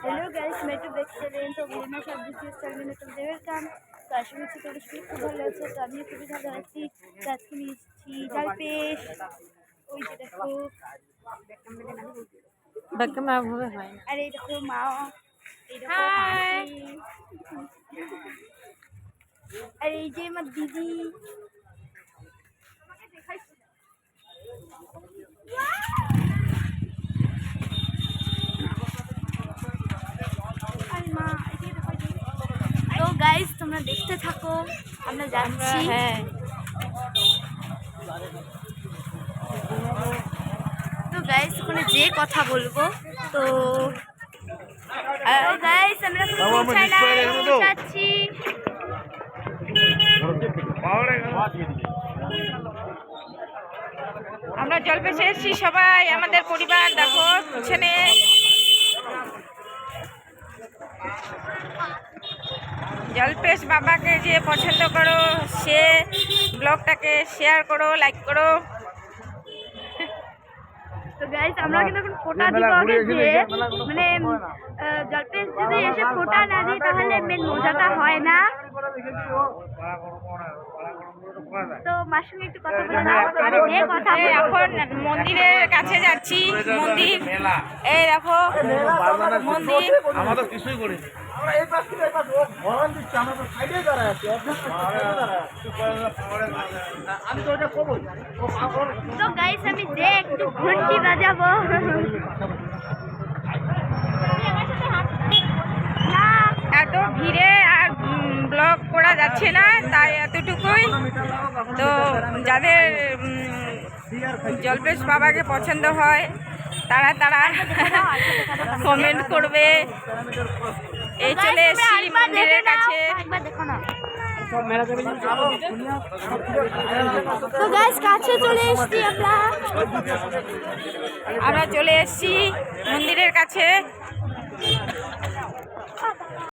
Hello guys, मैं तो back channel তো ভিডিও সব কিছু চ্যানেলে তোমাদের ওয়েলকাম। তো আশা করছি তোমরা সবাই খুব ভালো আছো। তো আমিও খুবই ভালো আছি। তো আজকে নিয়েছি জালপেশ, ওই যে দেখো আর এই দেখো মা, এই দেখো মাসি, আর এই যে আমার দিদি। তো গাইস তোমরা দেখতে থাকো, আমরা যাচ্ছি। হ্যাঁ, তো গাইস ওখানে যে কথা বলবো। তো গাইস আমরা যাচ্ছি। আমরা জলপেশে এসেছি সবাই, আমাদের পরিবার দেখো পিছনে। জলপেশ বাবাকে যে পছন্দ করো সে ব্লগটাকে শেয়ার করো, লাইক করো। তো গাইস আমরা কিন্তু এখন ফোটা দিব আগে, যে মানে জলপেশ যদি এসে ফোটা না দিই তাহলে মেন মজাটা হয় না। তো মার সঙ্গে একটু কথা বলে নাও। যে কথা এখন মন্দিরের কাছে যাচ্ছি। মন্দির এই দেখো, মন্দির। আমরা তো কিছুই করিনি। আমি তো ওটা কবই। তো গাইস আমি যে একটু ঘন্টি বাজাবো। না এত ভিড়ে আর ব্লগ করা যাচ্ছে না, তাই এতটুকুই। তো যাদের জলপেশ বাবাকে পছন্দ হয় তারা কমেন্ট করবে। এই চলে এসেছি মন্দিরের কাছে। তো গাইস কাছে চলে এসেছি আমরা চলে এসেছি মন্দিরের কাছে।